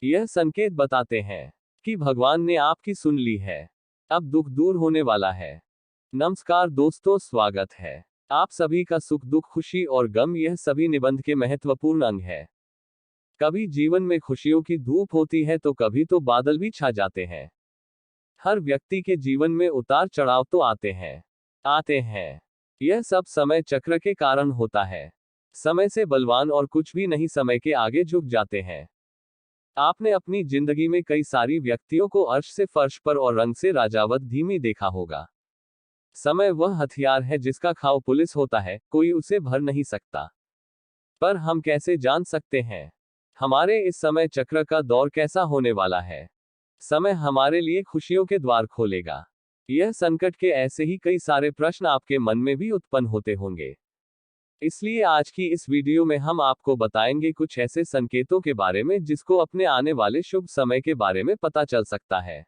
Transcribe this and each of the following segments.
यह संकेत बताते हैं कि भगवान ने आपकी सुन ली है। अब दुख दूर होने वाला है। नमस्कार दोस्तों, स्वागत है आप सभी का सुख दुख खुशी और गम, यह सभी निबंध के महत्वपूर्ण अंग है। कभी जीवन में खुशियों की धूप होती है तो कभी तो बादल भी छा जाते हैं। हर व्यक्ति के जीवन में उतार चढ़ाव तो आते हैं। यह सब समय चक्र के कारण होता है। समय से बलवान और कुछ भी नहीं समय के आगे झुक जाते हैं। आपने अपनी जिंदगी में कई सारी व्यक्तियों को अर्श से फर्श पर और रंग से राजावत धीमी देखा होगा। समय वह हथियार है जिसका खाव पुलिस होता है, कोई उसे भर नहीं सकता। पर हम कैसे जान सकते हैं हमारे इस समय चक्र का दौर कैसा होने वाला है? समय हमारे लिए खुशियों के द्वार खोलेगा। यह संकट के ऐसे ही कई सारे प्रश्न आपके मन में भी उत्पन्न होते होंगे। इसलिए आज की इस वीडियो में हम आपको बताएंगे कुछ ऐसे संकेतों के बारे में जिसको अपने आने वाले शुभ समय के बारे में पता चल सकता है।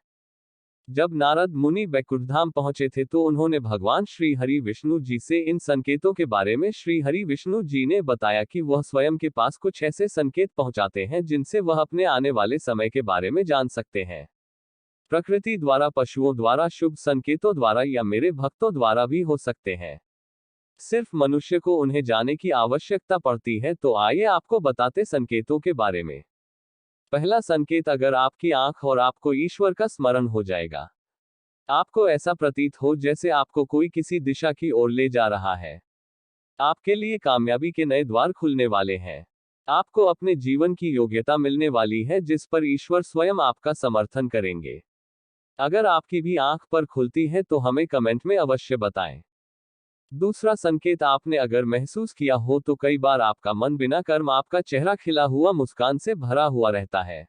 जब नारद मुनि बैकुंठ पहुंचे थे तो उन्होंने भगवान श्री हरि विष्णु जी से इन संकेतों के बारे में श्री हरि विष्णु जी ने बताया कि वह स्वयं के पास कुछ ऐसे संकेत पहुंचाते हैं जिनसे वह अपने आने वाले समय के बारे में जान सकते हैं। प्रकृति द्वारा, पशुओं द्वारा, शुभ संकेतों द्वारा या मेरे भक्तों द्वारा भी हो सकते हैं। सिर्फ मनुष्य को उन्हें जाने की आवश्यकता पड़ती है। तो आइए आपको बताते संकेतों के बारे में। पहला संकेत, अगर आपकी आंख और आपको ईश्वर का स्मरण हो जाएगा। आपको ऐसा प्रतीत हो जैसे आपको कोई किसी दिशा की ओर ले जा रहा है। आपके लिए कामयाबी के नए द्वार खुलने वाले हैं। आपको अपने जीवन की योग्यता मिलने वाली है जिस पर ईश्वर स्वयं आपका समर्थन करेंगे। अगर आपकी भी आंख पर खुलती है तो हमें कमेंट में अवश्य बताएं। दूसरा संकेत, आपने अगर महसूस किया हो तो कई बार आपका मन बिना कर्म, आपका चेहरा खिला हुआ मुस्कान से भरा हुआ रहता है।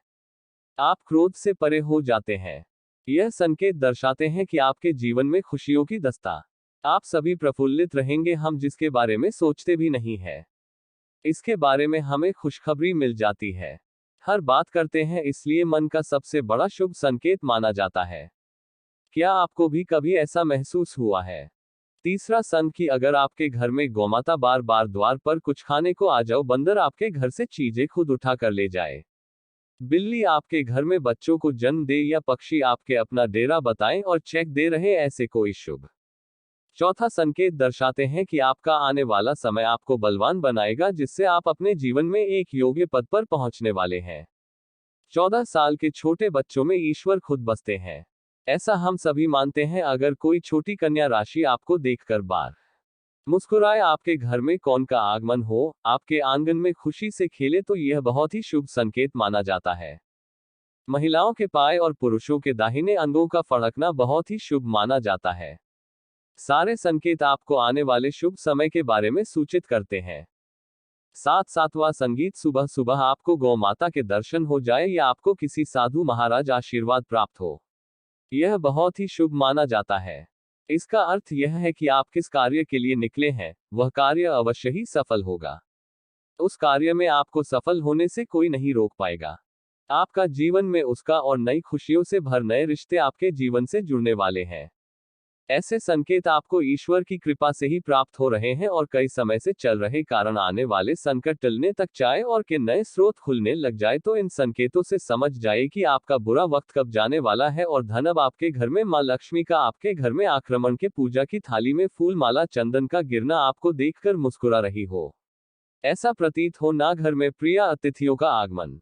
आप क्रोध से परे हो जाते हैं। यह संकेत दर्शाते हैं कि आपके जीवन में खुशियों की दस्ता। आप सभी प्रफुल्लित रहेंगे, हम जिसके बारे में सोचते भी नहीं है इसके बारे में हमें खुशखबरी मिल जाती है। हर बात करते हैं, इसलिए मन का सबसे बड़ा शुभ संकेत माना जाता है। क्या आपको भी कभी ऐसा महसूस हुआ है? तीसरा संकेत कि अगर आपके घर में गौमाता बार बार द्वार पर कुछ खाने को आ जाओ, बंदर आपके घर से चीजें खुद उठा कर ले जाए, बिल्ली आपके घर में बच्चों को जन्म दे या पक्षी आपके अपना डेरा बताएं और चेक दे रहे ऐसे कोई शुभ। चौथा संकेत दर्शाते हैं कि आपका आने वाला समय आपको बलवान बनाएगा जिससे आप अपने जीवन में एक योग्य पद पर पहुंचने वाले हैं। 14 साल के छोटे बच्चों में ईश्वर खुद बसते हैं, ऐसा हम सभी मानते हैं। अगर कोई छोटी कन्या राशि आपको देखकर बार मुस्कुराए, आपके घर में कौन का आगमन हो, आपके आंगन में खुशी से खेले, तो यह बहुत ही शुभ संकेत माना जाता है। महिलाओं के पाए और पुरुषों के दाहिने अंगों का फड़कना बहुत ही शुभ माना जाता है। सारे संकेत आपको आने वाले शुभ समय के बारे में सूचित करते हैं। सातवां संगीत, सुबह सुबह आपको गौ माता के दर्शन हो जाए या आपको किसी साधु महाराज आशीर्वाद प्राप्त हो, यह बहुत ही शुभ माना जाता है। इसका अर्थ यह है कि आप किस कार्य के लिए निकले हैं वह कार्य अवश्य ही सफल होगा। उस कार्य में आपको सफल होने से कोई नहीं रोक पाएगा। आपका जीवन में उसका और नई खुशियों से भर नए रिश्ते आपके जीवन से जुड़ने वाले हैं। ऐसे संकेत आपको ईश्वर की कृपा से ही प्राप्त हो रहे हैं और कई समय से चल रहे कारण आने वाले संकट टलने तक चाय और के नए स्रोत खुलने लग जाए तो इन संकेतों से समझ जाए कि आपका बुरा वक्त कब जाने वाला है और धन अब आपके घर में मां लक्ष्मी का आपके घर में आक्रमण के पूजा की थाली में फूल माला चंदन का गिरना आपको देखकर मुस्कुरा रही हो। ऐसा प्रतीत हो ना घर में प्रिय अतिथियों का आगमन।